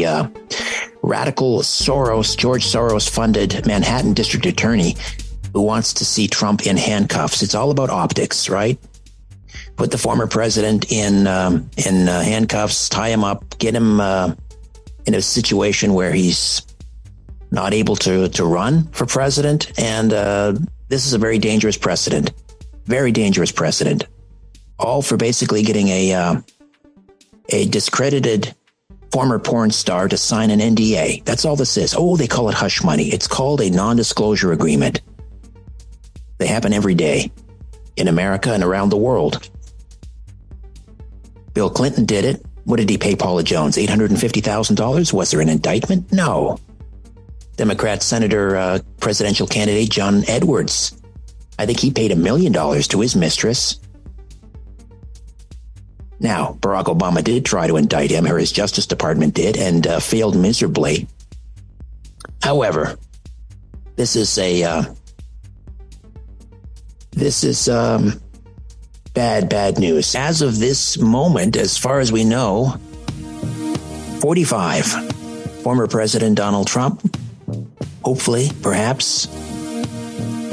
the radical George Soros-funded Manhattan district attorney who wants to see Trump in handcuffs. It's all about optics, right? Put the former president in handcuffs, tie him up, get him in a situation where he's not able to run for president. And this is a very dangerous precedent. Very dangerous precedent. All for basically getting a discredited former porn star to sign an NDA. That's all this is. Oh, they call it hush money. It's called a non-disclosure agreement. They happen every day in America and around the world. Bill Clinton did it. What did he pay Paula Jones? $850,000? Was there an indictment? No. Democrat Senator presidential candidate John Edwards. I think he paid $1 million to his mistress. Now, Barack Obama did try to indict him, or his Justice Department did, and failed miserably. However, this is bad news. As of this moment, as far as we know, 45. Former President Donald Trump, hopefully, perhaps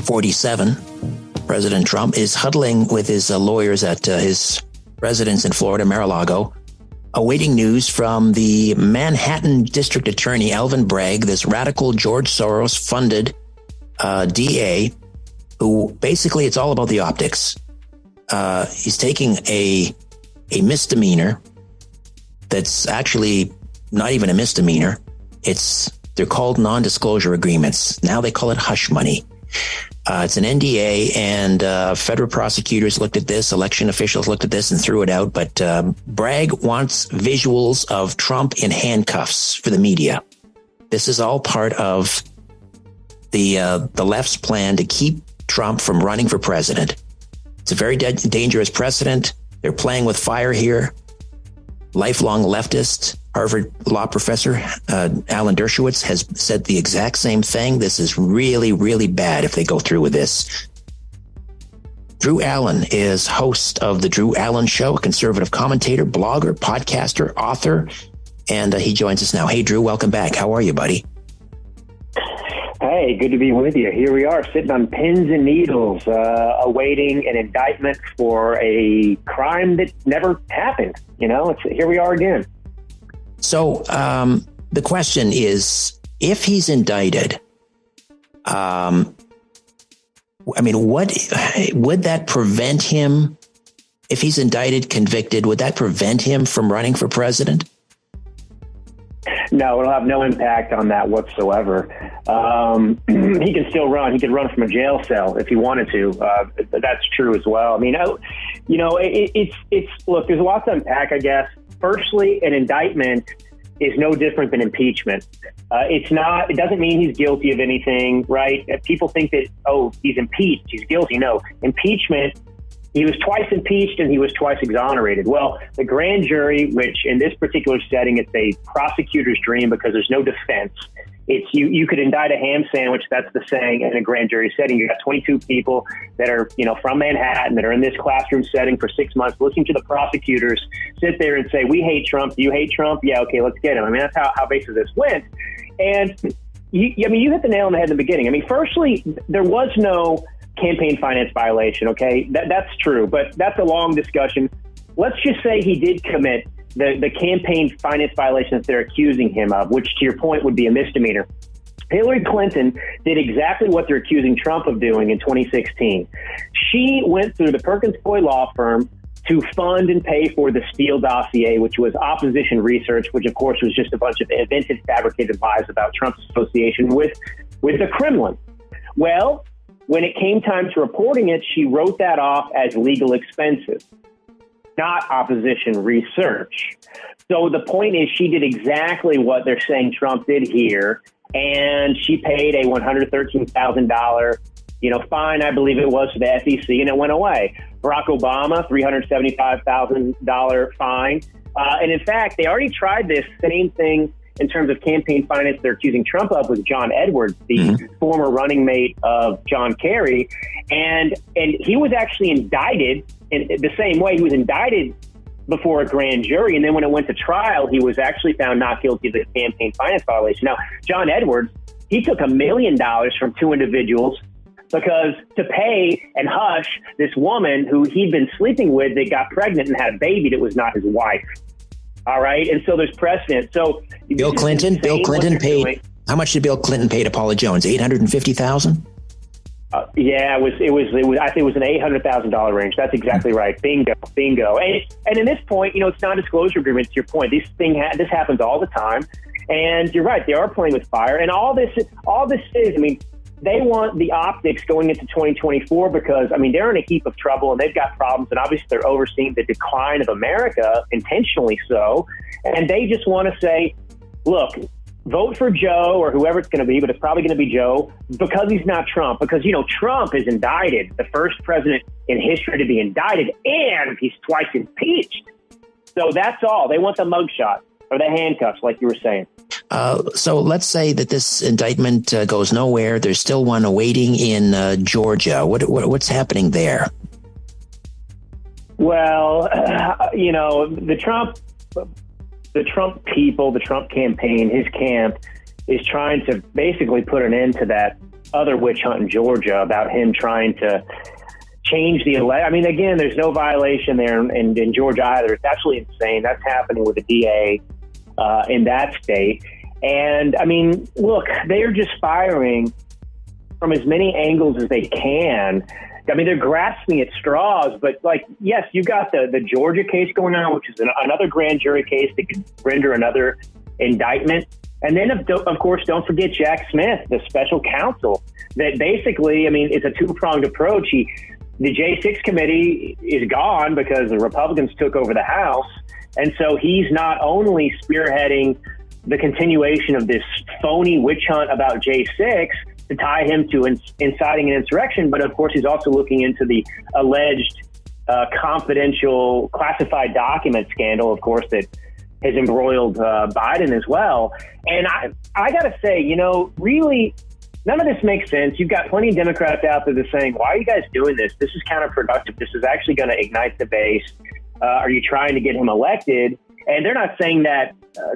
47. President Trump is huddling with his lawyers at his residence in Florida, Mar-a-Lago, awaiting news from the Manhattan District Attorney, Alvin Bragg, this radical George Soros-funded DA, who basically it's all about the optics. He's taking a misdemeanor that's actually not even a misdemeanor. They're called non-disclosure agreements. Now they call it hush money. It's an NDA, and federal prosecutors looked at this, election officials looked at this and threw it out. But Bragg wants visuals of Trump in handcuffs for the media. This is all part of the left's plan to keep Trump from running for president. It's a very dangerous precedent. They're playing with fire here. Lifelong leftist Harvard law professor Alan Dershowitz has said the exact same thing. This is really, really bad if they go through with this. Drew Allen is host of The Drew Allen Show, a conservative commentator, blogger, podcaster, author, and he joins us now. Hey, Drew, welcome back. How are you, buddy? Hey, good to be with you. Here we are sitting on pins and needles, awaiting an indictment for a crime that never happened. You know, here we are again. So the question is, if he's indicted, I mean, what would that prevent him? If he's indicted, convicted, would that prevent him from running for president? No, it'll have no impact on that whatsoever. He can still run. He could run from a jail cell if he wanted to. That's true as well. I mean, it's look, there's a lot to unpack, I guess. Firstly, an indictment is no different than impeachment. It doesn't mean he's guilty of anything, right? People think that, he's impeached, he's guilty. No, impeachment, he was twice impeached and he was twice exonerated. Well, the grand jury, which in this particular setting, it's a prosecutor's dream because there's no defense. It's you could indict a ham sandwich, that's the saying, in a grand jury setting. You got 22 people that are, from Manhattan that are in this classroom setting for 6 months, listening to the prosecutors sit there and say, we hate Trump. Do you hate Trump? Yeah, okay, let's get him. I mean, that's how basically this went. And you hit the nail on the head in the beginning. I mean, firstly, there was no campaign finance violation, okay? That's true, but that's a long discussion. Let's just say he did commit the campaign finance violations they're accusing him of, which to your point would be a misdemeanor. Hillary Clinton did exactly what they're accusing Trump of doing in 2016. She went through the Perkins Coie law firm to fund and pay for the Steele dossier, which was opposition research, which of course was just a bunch of invented, fabricated lies about Trump's association with the Kremlin. Well, when it came time to reporting it, she wrote that off as legal expenses, not opposition research. So the point is, she did exactly what they're saying Trump did here, and she paid a $113,000 fine, I believe it was, to the SEC, and it went away. Barack Obama, $375,000 fine. And in fact, they already tried this same thing in terms of campaign finance they're accusing Trump of with John Edwards, the former running mate of John Kerry. And he was actually indicted in the same way. He was indicted before a grand jury. And then when it went to trial, he was actually found not guilty of the campaign finance violation. Now, John Edwards, he took $1 million from two individuals because to pay and hush this woman who he'd been sleeping with that got pregnant and had a baby that was not his wife. All right. And so there's precedent. So Bill Clinton paid. How much did Bill Clinton pay to Paula Jones? $850,000? Yeah, it was. I think it was an $800,000 range. That's exactly right. Bingo. And in this point, it's non-disclosure agreements. To your point, this happens all the time. And you're right. They are playing with fire. And all this is. I mean, they want the optics going into 2024 because they're in a heap of trouble and they've got problems. And obviously, they're overseeing the decline of America, intentionally so. And they just want to say, look, vote for Joe or whoever it's going to be, but it's probably going to be Joe because he's not Trump. Because, Trump is indicted, the first president in history to be indicted, and he's twice impeached. So that's all. They want the mugshot or the handcuffs, like you were saying. So let's say that this indictment goes nowhere. There's still one awaiting in Georgia. What's happening there? Well, the Trump people, the Trump campaign, his camp is trying to basically put an end to that other witch hunt in Georgia about him trying to change the election. Again, there's no violation there in Georgia either. It's absolutely insane. That's happening with the DA in that state. And look, they're just firing from as many angles as they can. They're grasping at straws, but yes, you've got the Georgia case going on, which is another grand jury case that could render another indictment. And then, of course, don't forget Jack Smith, the special counsel, that basically, it's a two-pronged approach. The J6 committee is gone because the Republicans took over the House. And so he's not only spearheading the continuation of this phony witch hunt about J6 to tie him to inciting an insurrection, but of course he's also looking into the alleged confidential classified document scandal, of course, that has embroiled Biden as well. And I got to say, really, none of this makes sense. You've got plenty of Democrats out there that are saying, why are you guys doing this? This is counterproductive. This is actually going to ignite the base. Are you trying to get him elected? And they're not saying that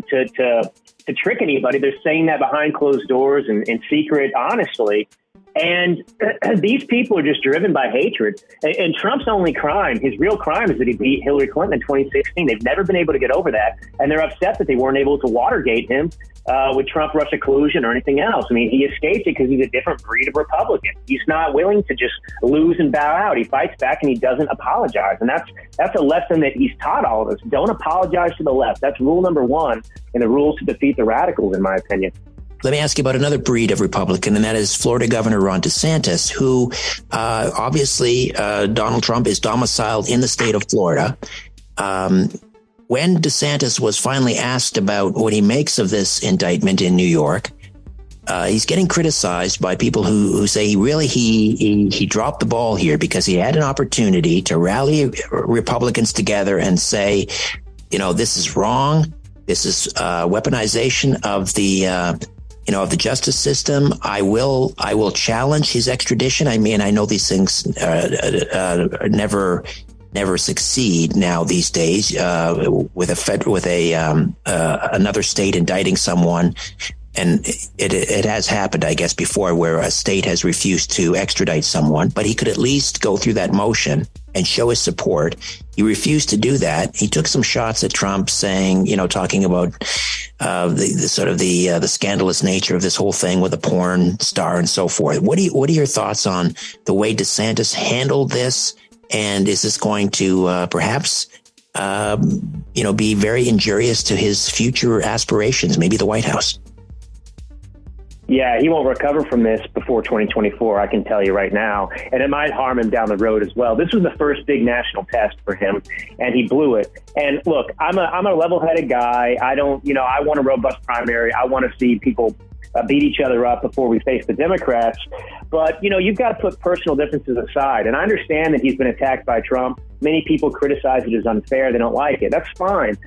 to trick anybody. They're saying that behind closed doors and in secret, honestly. And these people are just driven by hatred. And Trump's only crime, his real crime, is that he beat Hillary Clinton in 2016. They've never been able to get over that. And they're upset that they weren't able to Watergate him with Trump-Russia collusion or anything else. He escaped it because he's a different breed of Republican. He's not willing to just lose and bow out. He fights back and he doesn't apologize. And that's a lesson that he's taught all of us. Don't apologize to the left. That's rule number one in the rules to defeat the radicals, in my opinion. Let me ask you about another breed of Republican, and that is Florida Governor Ron DeSantis, who obviously Donald Trump is domiciled in the state of Florida. When DeSantis was finally asked about what he makes of this indictment in New York, he's getting criticized by people who say he dropped the ball here because he had an opportunity to rally Republicans together and say, this is wrong. This is weaponization of the of the justice system. I will challenge his extradition. I know these things never succeed now these days with another state indicting someone. And it has happened, I guess, before where a state has refused to extradite someone, but he could at least go through that motion and show his support. He refused to do that. He took some shots at Trump saying, talking about the scandalous nature of this whole thing with a porn star and so forth. What are your thoughts on the way DeSantis handled this? And is this going to perhaps be very injurious to his future aspirations, maybe the White House? Yeah, he won't recover from this before 2024, I can tell you right now. And it might harm him down the road as well. This was the first big national test for him, and he blew it. And look, I'm a level-headed guy. I want a robust primary. I want to see people beat each other up before we face the Democrats. But, you've got to put personal differences aside. And I understand that he's been attacked by Trump. Many people criticize it as unfair. They don't like it. That's fine.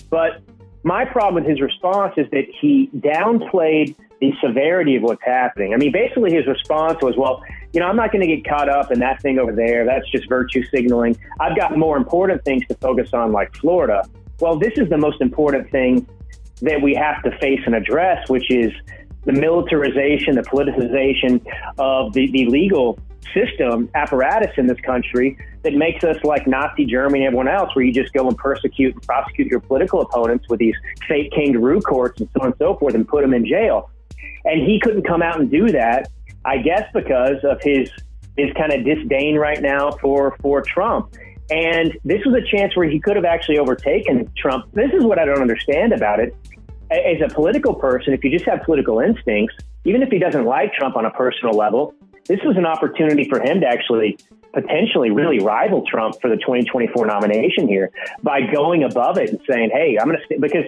But my problem with his response is that he downplayed the severity of what's happening. Basically his response was, well, I'm not going to get caught up in that thing over there. That's just virtue signaling. I've got more important things to focus on, like Florida. Well, this is the most important thing that we have to face and address, which is the militarization, the politicization of the legal system apparatus in this country that makes us like Nazi Germany and everyone else, where you just go and persecute and prosecute your political opponents with these fake kangaroo courts and so on and so forth and put them in jail. And he couldn't come out and do that, I guess, because of his kind of disdain right now for Trump. And this was a chance where he could have actually overtaken Trump. This is what I don't understand about it. As a political person, if you just have political instincts, even if he doesn't like Trump on a personal level, this was an opportunity for him to actually potentially really rival Trump for the 2024 nomination here by going above it and saying, hey, I'm going to stay, because,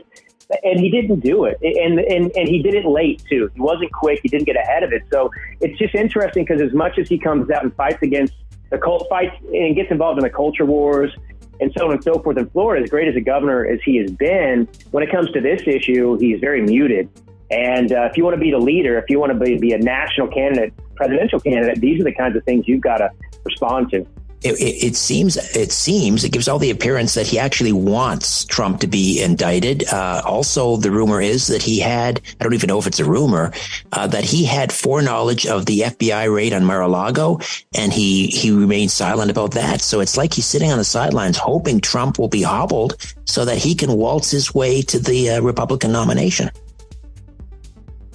and he didn't do it. And he did it late too. He wasn't quick. He didn't get ahead of it. So it's just interesting because as much as he comes out and fights against the cult fights and gets involved in the culture wars and so on and so forth in Florida, as great as a governor as he has been, when it comes to this issue, he's very muted. And if you want to be the leader, if you want to be a national candidate, presidential candidate, these are the kinds of things you've got to respond to. It seems it gives all the appearance that he actually wants Trump to be indicted. Also, the rumor is that he had, I don't even know if it's a rumor, that he had foreknowledge of the FBI raid on Mar-a-Lago, and he remained silent about that. So it's like he's sitting on the sidelines hoping Trump will be hobbled so that he can waltz his way to the Republican nomination.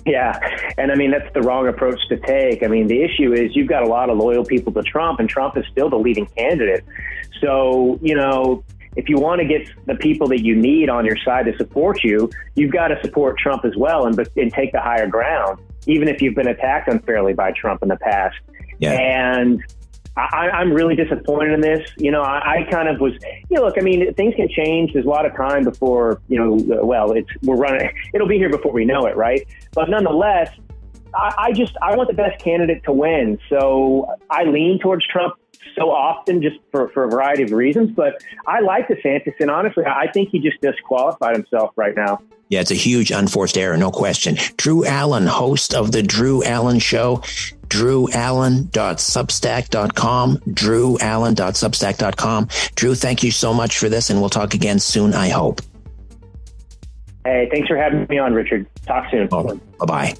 Yeah. And I mean, that's the wrong approach to take. I mean, the issue is you've got a lot of loyal people to Trump, and Trump is still the leading candidate. So, if you want to get the people that you need on your side to support you, you've got to support Trump as well and take the higher ground, even if you've been attacked unfairly by Trump in the past. Yeah. And I'm really disappointed in this. I kind of was, look, I mean, things can change. There's a lot of time before, it'll be here before we know it, right? But nonetheless, I want the best candidate to win. So I lean towards Trump so often just for a variety of reasons. But I like DeSantis, and honestly, I think he just disqualified himself right now. Yeah, it's a huge unforced error, no question. Drew Allen, host of The Drew Allen Show, drewallen.substack.com, drewallen.substack.com. Drew, thank you so much for this, and we'll talk again soon, I hope. Hey, thanks for having me on, Richard. Talk soon. Oh, bye-bye.